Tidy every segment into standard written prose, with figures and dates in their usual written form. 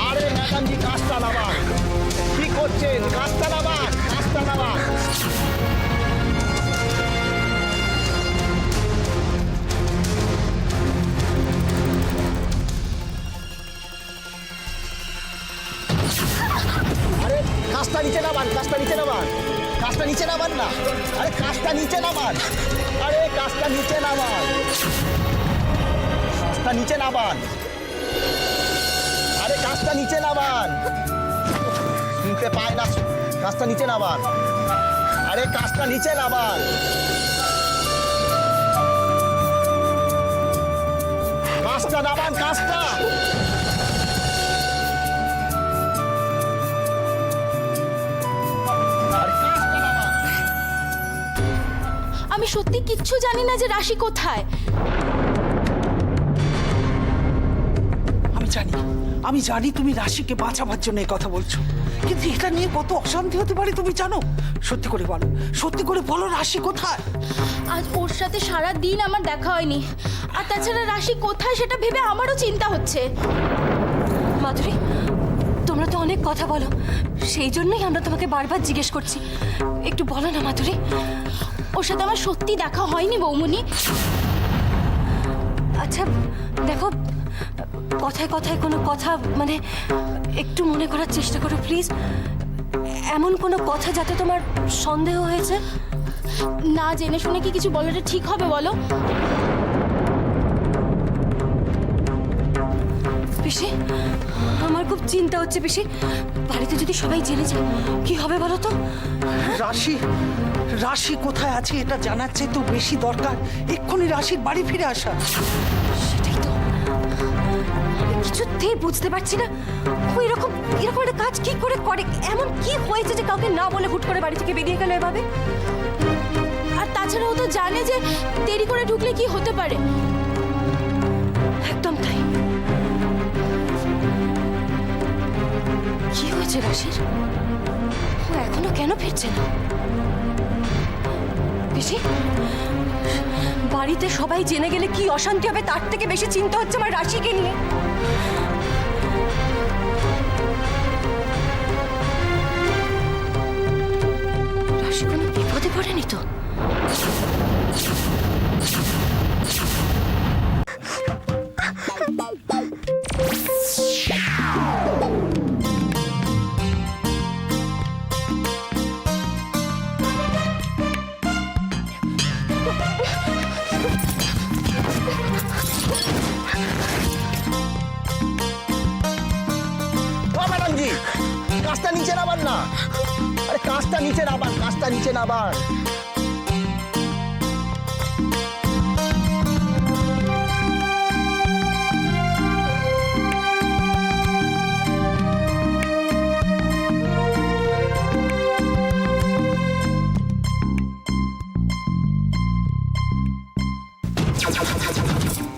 আরে ম্যাডামজি কাজটা নামান, কি করছেন? কাজটা নামান, কাজটা নামান। আরে কাজটা নিচে নামান, কাজটা নিচে নামান, কাজটা নিচে নামান না। আরে কাজটা নিচে নামান, আরে কাজটা নিচে নামান, কাজটা নিচে নামান, আরে কাজটা নিচে নামান। শুনতে পায় না, কাজটা নিচে নামান, আরে কাজটা নিচে নামান। কাজটা নামান, কাজটা। আমি সত্যি কিচ্ছু জানি না যে রাশি কোথায়। আমি জানি তুমি রাশিকে বাঁচাবার জন্য এই কথা বলছো, কিন্তু এটা নিয়ে কত অশান্তি হতে পারে তুমি জানো? সত্যি করে বলো, সত্যি করে বলো, রাশি কোথায়? আজ ওর সাথে সারা দিন আমার দেখা হয়নি, আর তাছাড়া রাশি কোথায় সেটা ভেবে আমারও চিন্তা হচ্ছে। মাধুরী, তোমরা তো অনেক কথা বলো, সেই জন্যই আমরা তোমাকে বারবার জিজ্ঞেস করছি। একটু বলো না মাধুরী। ওর সাথে আমার সত্যি দেখা হয়নি বৌমনি। আচ্ছা দেখো, কথায় কথায় কোনো কথা মানে একটু মনে করার চেষ্টা করো প্লিজ। এমন কোনো কথা যাতে তোমার সন্দেহ হয়েছে? না জেনে শুনে কি কিছু বলাটা ঠিক হবে বলো? পিসি, আমার খুব চিন্তা হচ্ছে পিসি। বাড়িতে যদি সবাই জেনে যায় কি হবে বলো তো? রাশি রাশি কোথায় আছে এটা জানার চেয়ে তো বেশি দরকার এক্ষুনি রাশির বাড়ি ফিরে আসা। সেটাই তো আমি কিছুতেই বুঝতে পারছি না, ও এরকম একটা কাজ কি করে করে? এমন কি হয়েছে যে কাউকে না বলে হুট করে বাড়ি থেকে বেরিয়ে গেল এভাবে? আর তাছাড়া ও তো জানে যে দেরি করে ঢুকলে কি হতে পারে। একদম তাই। কি হয়েছে রাশির? ও এখনো কেন ফিরছে না? পিসি, বাড়িতে সবাই জেনে গেলে কি অশান্তি হবে তার থেকে বেশি চিন্তা হচ্ছে আমার রাশিকে নিয়ে। রাশি কোনো বিপদে পড়েনি তো? ম্যাডামজি কাজটা নিচে নামান না, আরে কাজটা নিচে নামান, কাজটা নিচে নামান।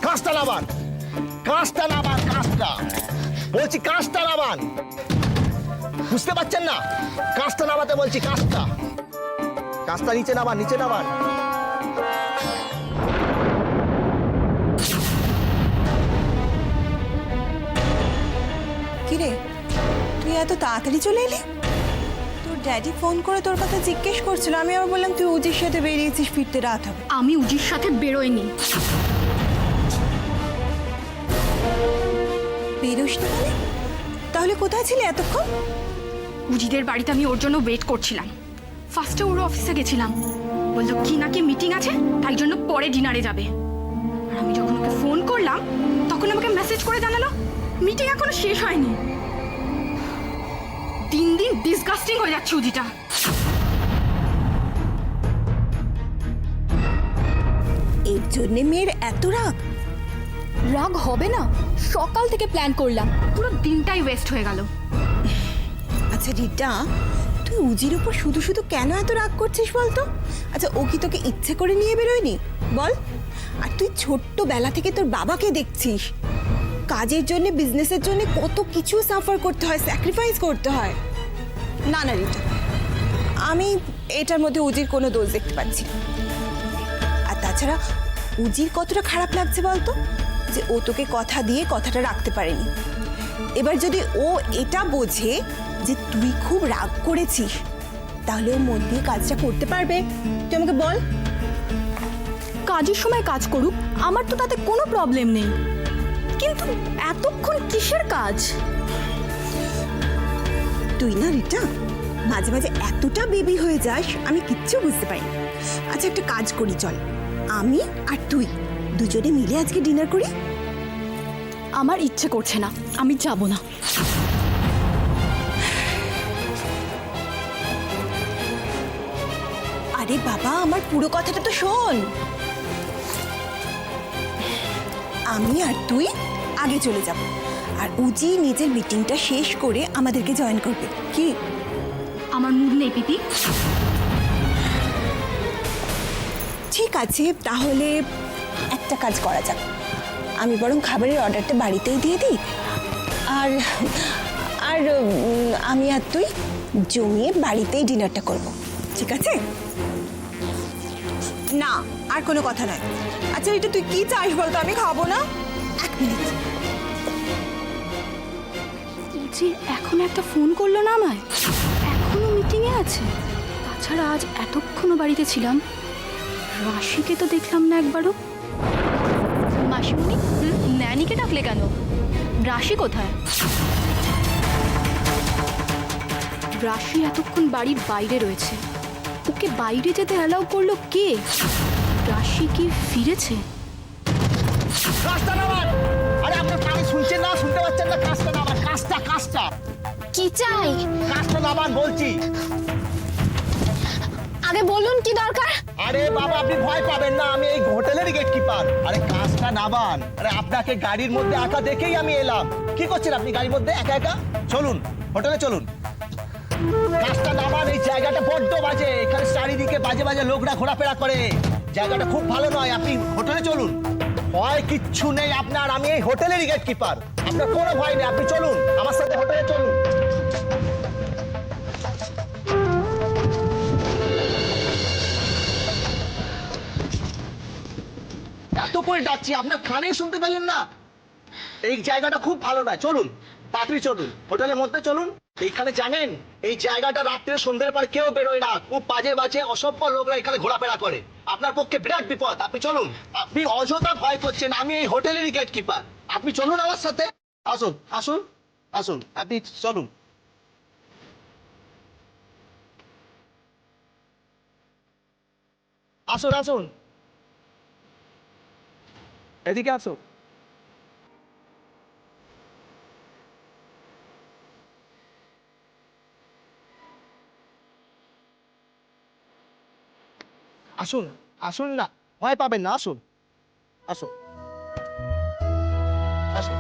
কাজটা নামান, কাজটা নামান, কাজটা বলছি, কাজটা নামান। বুঝতে পারছেন না? কাজটা নামাতে বলছি, কাজটা, কাজটা নিচে নামান, নিচে নামান। কিরে, তুই এত তাড়াতাড়ি চলে এলি? তোর ড্যাডি ফোন করে তোর কথা জিজ্ঞেস করছিল, আমি আবার বললাম তুই উজির সাথে বেরিয়েছিস, ফিরতে রাত হবে। আমি উজির সাথে বেরোইনি। বেরোসনি মানে? তাহলে কোথায় ছিলে এতক্ষণ? উজিদের বাড়িতে আমি ওর জন্য ওয়েট করছিলাম। ফার্স্টে ওর অফিসে গেছিলাম, বললো কি নাকি মিটিং আছে, তাই জন্য পরে ডিনারে যাবে। আর আমি যখন ওকে ফোন করলাম তখন আমাকে মেসেজ করে জানালো মিটিং এখনো শেষ হয়নি। দিন দিন ডিসগাস্টিং হয়ে যাচ্ছে উজিটা। এর জন্যে মেয়ের এত রাগ? রাগ হবে না, সকাল থেকে প্ল্যান করলাম, পুরো দিনটাই ওয়েস্ট হয়ে গেল। আচ্ছা রিটা, তুই উজির উপর শুধু শুধু কেন এত রাগ করছিস বলতো? আচ্ছা ও কি তোকে ইচ্ছে করে নিয়ে বেরোয়নি বল? আর তুই ছোট্টবেলা থেকে তোর বাবাকে দেখছিস, কাজের জন্য বিজনেসের জন্য কত কিছু সাফার করতে হয়, স্যাক্রিফাইস করতে হয়। না না রিটা, আমি এটার মধ্যে উজির কোনো দোষ দেখতে পাচ্ছি না। আর তাছাড়া উজির কতটা খারাপ লাগছে বলতো, যে ও তোকে কথা দিয়ে কথাটা রাখতে পারেনি। এবার যদি ও এটা বোঝে যে তুই খুব রাগ করেছিস, তাহলে ও মন দিয়ে কাজটা করতে পারবে? তুই আমাকে বল। কাজের সময় কাজ করুক, আমার তো তাতে কোনো প্রবলেম নেই, কিন্তু এতক্ষণ কিসের কাজ? তুই না রিটা মাঝে মাঝে এতটা বেবি হয়ে যাস, আমি কিচ্ছু বুঝতে পারি না। আচ্ছা একটা কাজ করি, চল আমি আর তুই দুজনে মিলে আজকে ডিনার করি। আমার ইচ্ছে করছে না, আমি যাব না। আরে বাবা, আমার পুরো কথাটা তো শোন। আমি আর তুই আগে চলে যাব, আর উজি নিজের মিটিংটা শেষ করে আমাদেরকে জয়েন করবে। কি? আমার মুড নেই পিপি। ঠিক আছে, তাহলে একটা কাজ করা যাক, আমি বরং খাবারের অর্ডারটা বাড়িতেই দিয়ে দিই, আর আর আমি আর তুই জমিয়ে বাড়িতেই ডিনারটা করব, ঠিক আছে? না, আর কোনো কথা নয়। আচ্ছা এটা তুই কি চাস বলতো? আমি খাবো না। এক মিনিট। উজি এখন একটা ফোন করলো না আমায়, এখনো মিটিংয়ে আছে। তাছাড়া আজ এতক্ষণও বাড়িতে ছিলাম, রাশিকে তো দেখলাম না একবারও। মাসিমণি, ন্যানিকে ডাকলে কেন? রাশি কোথায়? রাশি এতক্ষণ বাড়ির বাইরে রয়েছে, ওকে বাইরে যেতে অ্যালাউ করলো কে? রাশি কি ফিরেছে? কাজটা নামান। আরে আপনার কানে শুনছেন না, শুনতে পাচ্ছেন না? কাজটা নামান, কাজটা কি চাই? কাজটা নামান বলছি। আগে বলুন কি দরকার? আরে বাবা আপনি ভয় পাবেন না, আমি এই হোটেলের গেট কিপার। আরে কাজটা নামান। আরে আপনাকে গাড়ির মধ্যে একা দেখেই আমি এলাম। কি করছেন আপনি গাড়ির মধ্যে একা একা? চলুন হোটেলে চলুন। কাজটা নামান। এই জায়গাটা বড্ড বাজে, এখানে চারিদিকে বাজে বাজে লোকরা ঘোরাফেরা করে, জায়গাটা খুব ভালো নয়। আপনি হোটেলে চলুন। ভয় কিচ্ছু নেই আপনার, আমি এই হোটেলেরই গেট কিপার। আপনার কোনো ভয় নেই, আপনি চলুন আমার সাথে হোটেলে চলুন। এত করে ডাকছি, আপনার কানে শুনতে পেলেন না? এই জায়গাটা খুব ভালো নয়, চলুন তাড়াতাড়ি চলুন হোটেলের মধ্যে চলুন। এইখানে জানেন এই জায়গাটা রাত্রে সন্ধ্যের পর কেউ বেরোয় না, খুব বাজে বাজে অসভ্য লোকরা এখানে ঘোরাফেরা করে। আপনার পক্ষে বিরাট বিপদ, আপনি চলুন। আপনি অযথা ভয় করছেন, আমি এই হোটেলেরই গেট কিপার। আপনি চলুন আমার সাথে, আসুন আসুন আসুন, আপনি চলুন। আসুন আসুন, এদিকে আসুন। আসুন আসুন না, ভয় পাবেন না, আসুন আসুন আসুন,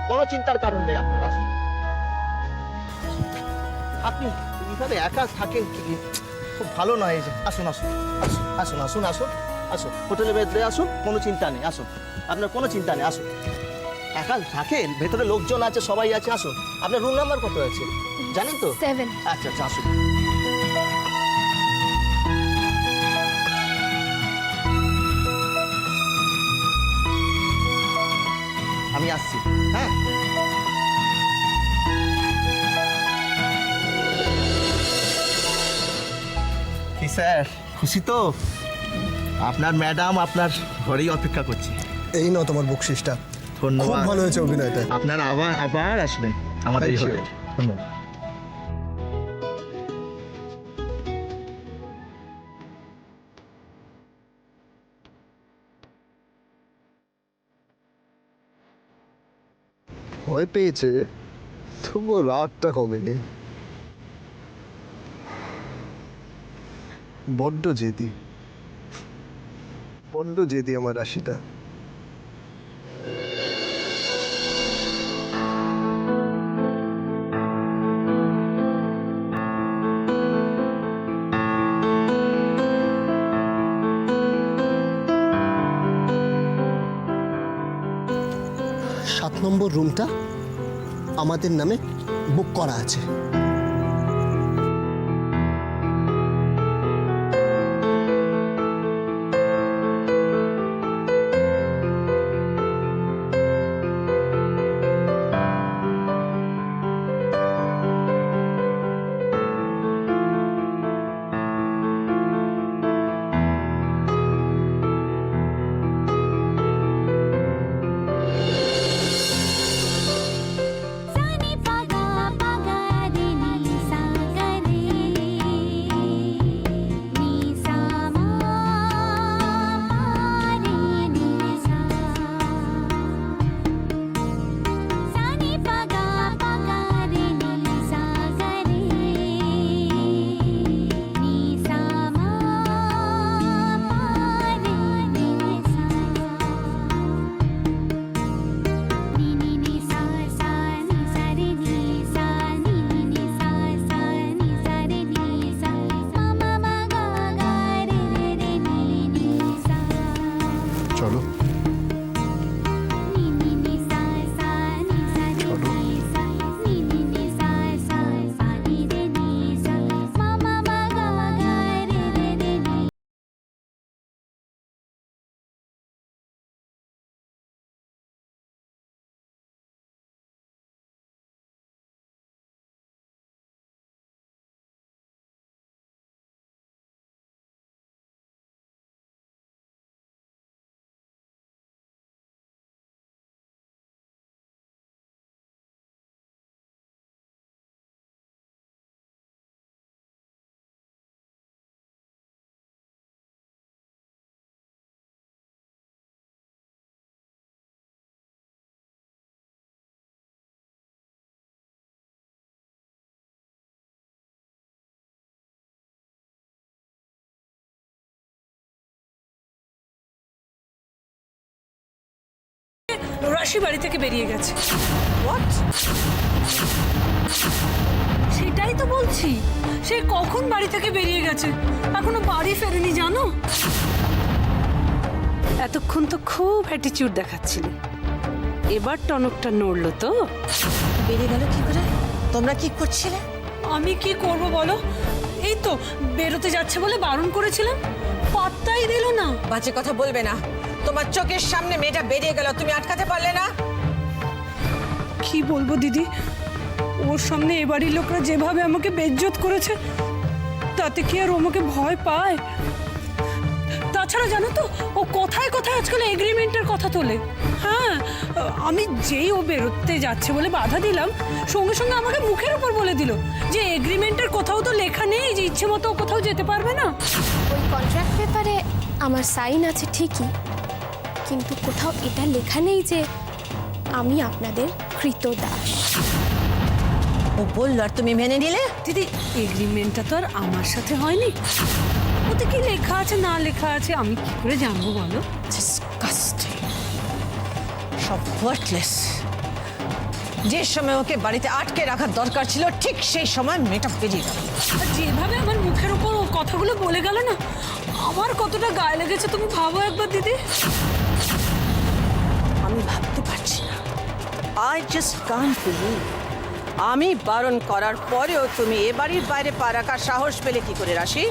কোনো চিন্তার কারণ নেই আপনার, আসুন। আপনি এইভাবে একা থাকেন কি খুব ভালো নয়। এই যে আসুন আসুন আসুন আসুন আসুন আসুন হোটেলের ভেতরে আসুন, কোনো চিন্তা নেই, আসুন আপনার কোনো চিন্তা নেই, আসুন। একা থাকেন, ভেতরে লোকজন আছে, সবাই আছে, আসুন। আপনার রুম নাম্বার কত আছে জানেন তো? 7। আচ্ছা আচ্ছা আসুন। আমি আসছি, হ্যাঁ। কি স্যার খুশি তো? আপনার ম্যাডাম আপনার ঘরেই অপেক্ষা করছে। এই নাও তোমার বকশিসটা। খুব ধন্যবাদ, ভালো হয়েছে অভিনয়টা। আপনার আবার আবার আসবেন আমাদের Thank you. হোটেলে। ধন্যবাদ। ভয় পেয়েছে তবুও রাগটা কমেনি। বড্ড জেদি আমার রাশিটা। সাত নম্বর রুমটা আমাদের নামে বুক করা আছে। রাশি বাড়ি থেকে বেরিয়ে গেছে। সেটাই তো বলছি, সে কখন বাড়ি থেকে বেরিয়ে গেছে, এখনো বাড়ি ফেরেনি জানো। এতক্ষণ তো খুব অ্যাটিটিউড দেখাচ্ছিলে, এবার টনকটা নড়লো তো। বেরিয়ে গেল কি করে? তোমরা কি করছিলে? আমি কি করব বলো, এই তো বেরোতে যাচ্ছে বলে বারণ করেছিলাম, পাত্তাই দিল না। বাজে কথা বলবে না। তোমার চোখের সামনে মেয়েটা বেরিয়ে গেল, তুমি আটকাতে পারলে না? কি বলবো দিদি, ওর সামনে এ বাড়ির লোকরা যেভাবে আমাকে বেইজ্জত করেছে, তাতে কি আর ও আমাকে ভয় পায়? তাছাড়া জানো তো, ও কথায় কথায় আজকাল এগ্রিমেন্টের কথা তোলে। হ্যাঁ, আমি যেই ও বেরোতে যাচ্ছে বলে বাধা দিলাম, সঙ্গে সঙ্গে আমাকে মুখের উপর বলে দিল যে এগ্রিমেন্টের কোথাও তো লেখা নেই যে ইচ্ছে মতো ও কোথাও যেতে পারবে না। ওই কন্ট্রাক্ট পেপারে আমার সাইন আছে ঠিকই, কিন্তু কোথাও এটা লেখা নেই যে আমি আপনাদের কৃতদাস। ও বললো আর তুমি মেনে নিলে? দিদি, এগ্রিমেন্টটা তো আর আমার সাথে হয়নি, ওতে কি লেখা আছে না লেখা আছে আমি কি করে জানবো বলো? Disgusting. সব ওয়ার্থলেস। যে সময় ওকে বাড়িতে আটকে রাখার দরকার ছিল, ঠিক সেই সময় মেয়েটা বেরিয়ে গেল। আর যেভাবে আমার মুখের উপর ও কথাগুলো বলে গেল না, আমার কতটা গায়ে লেগেছে তুমি ভাবো একবার দিদি। আমি ভাবতে পারছি না। I just can't believe. আমি বারণ করার পরেও তুমি এ বাড়ির বাইরে পা রাখার সাহস পেলে কি করে রাশি?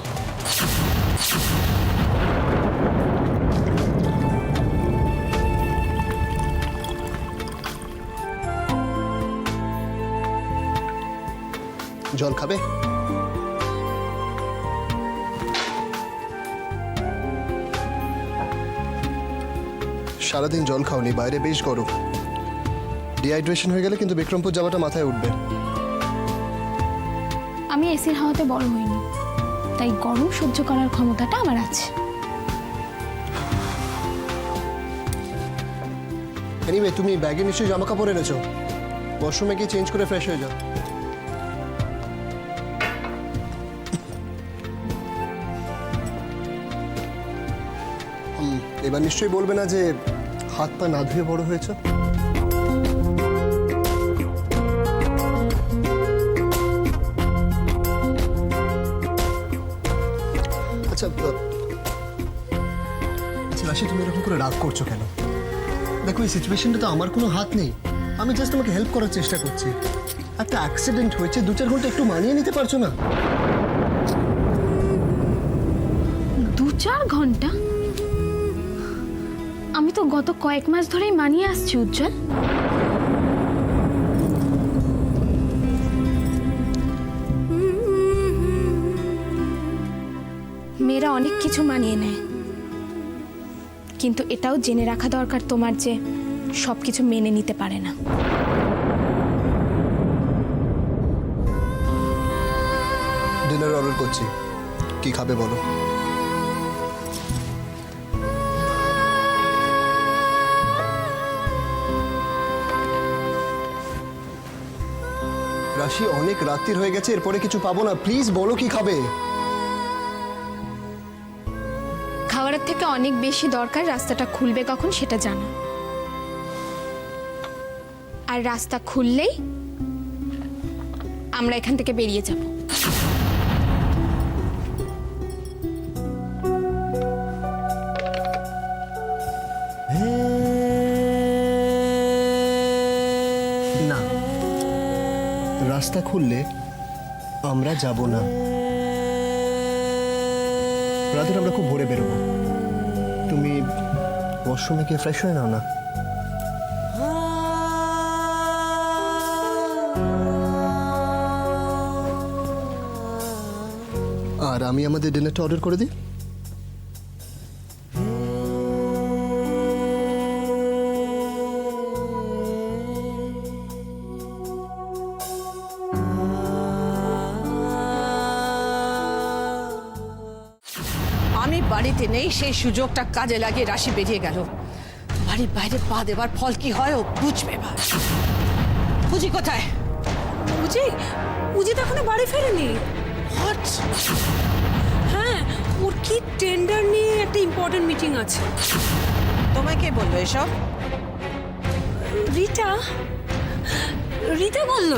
জল খাবে? সারাদিন জল খাওনি, বাইরে বেশ গরম। ডিহাইড্রেশন হয়ে গেলে কিন্তু বিক্রমপুর যাওয়াটা মাথায় উঠবে। আমি এসির হাওয়াতে বড় হইনি, তাই গরম সহ্য করার ক্ষমতাটা আমার আছে। এনিওয়ে, তুমি ব্যাগে নিশ্চয়ই জামা কাপড় এনেছো, ওয়াশরুমে গিয়ে চেঞ্জ করে ফ্রেশ হয়ে যাও। এবার নিশ্চয়ই বলবে না যে হাত পা না ধুয়ে বড় হয়েছে। আচ্ছা রাশি, তুমি এরকম করে রাগ করছো কেন? দেখো, এই সিচুয়েশনটা তো আমার কোনো হাত নেই, আমি জাস্ট তোমাকে হেল্প করার চেষ্টা করছি। একটা অ্যাক্সিডেন্ট হয়েছে, 2-4 ঘন্টা একটু মানিয়ে নিতে পারছো না? 2-4 ঘন্টা? আমি তো গত কয়েক মাস ধরেই মানিয়ে আসছি উজ্জ্বল। মেয়েরা অনেক কিছু মানিয়ে নেয়, কিন্তু এটাও জেনে রাখা দরকার তোমার যে সবকিছু মেনে নিতে পারে না। ডিনার অর্ডার করছি, কি খাবে বলো? রাশি, অনেক রাত্রির হয়ে গেছে, এরপরে কিছু পাবো না, প্লিজ বলো কি খাবে? খাবারের থেকে অনেক বেশি দরকার রাস্তাটা খুলবে কখন সেটা জানা, আর রাস্তা খুললেই আমরা এখান থেকে বেরিয়ে যাব। না, রাস্তা খুললে আমরা যাব না, রাতের আমরা খুব ভোরে বেরোবো। তুমি ওয়াশরুমে গিয়ে ফ্রেশ হয়ে নাও না। আর আমি আমাদের ডিনারটা অর্ডার করে দিই। আমি বাড়িতে নেই সেই সুযোগটা কাজে লাগিয়ে রাশি বেরিয়ে গেল। বাড়ির বাইরে পা দেবার ফল কি হয় ও বুঝবে এবার। পুজি কোথায়? উজি তো এখনো বাড়ি ফেরেনি। What? হ্যাঁ, ওর কি টেন্ডার নিয়ে একটা ইম্পর্টেন্ট মিটিং আছে। তোমায় কে বললো এসব? রিটা রিটা বলল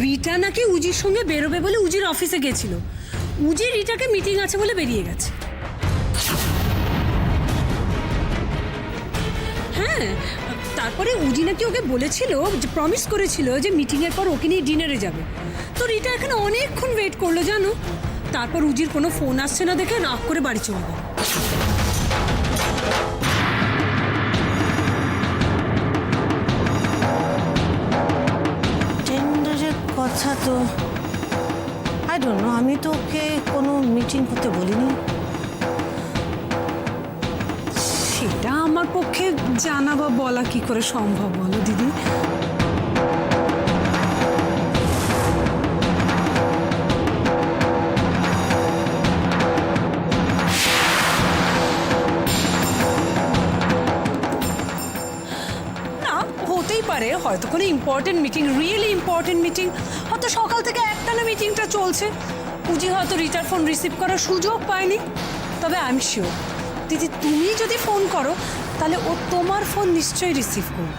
রিটা নাকি উজির সঙ্গে বেরোবে বলে উজির অফিসে গেছিল। উজি রিটাকে মিটিং আছে বলে বেরিয়ে গেছে। হ্যাঁ, তারপরে উজি নাকি ওকে বলেছিল, যে প্রমিস করেছিল যে মিটিংয়ের পর ওকে নিয়ে ডিনারে যাবে। তো রিটা এখানে অনেকক্ষণ ওয়েট করলো জানো। তারপর উজির কোনো ফোন আসছে না দেখে রাগ করে বাড়ি চলে গেল। টেন্ডারের কথা তো আই ডোন্ট নো, আমি তো ওকে কোনো মিটিং করতে বলিনি। সেটা আমার পক্ষে জানা বা বলা কি করে সম্ভব বলো দিদি। না, হতেই পারে হয়তো কোনো important meeting, really important meeting, হয়তো সকাল থেকে একটানা মিটিংটা চলছে। উজি হয়তো রিটার ফোন রিসিভ করার সুযোগ পায়নি। তবে আই এম শিওর দিদি, তুমি যদি ফোন করো তাহলে ও তোমার ফোন নিশ্চয়ই রিসিভ করবে।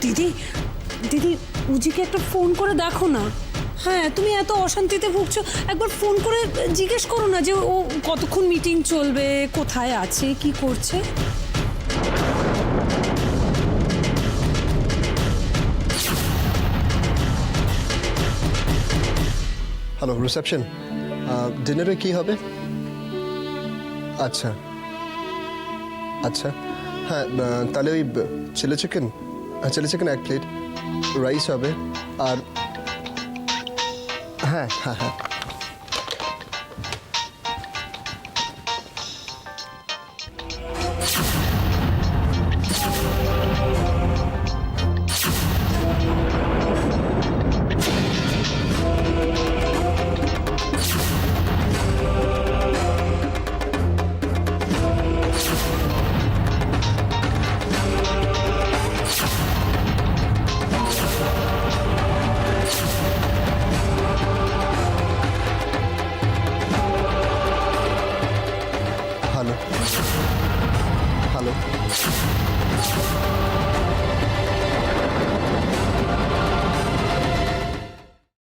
দিদি দিদি উজিকে একটা ফোন করে দেখো না। হ্যাঁ, তুমি এত অশান্তিতে ভুগছো, একবার ফোন করে জিজ্ঞেস করো না যে ও কতক্ষণ মিটিং চলবে, কোথায় আছে, কি করছে। Hello, reception. ডিনারে কি হবে? আচ্ছা আচ্ছা, হ্যাঁ তাহলে ওই chili chicken, chili chicken 1 plate, rice হবে, আর হ্যাঁ হ্যাঁ হ্যাঁ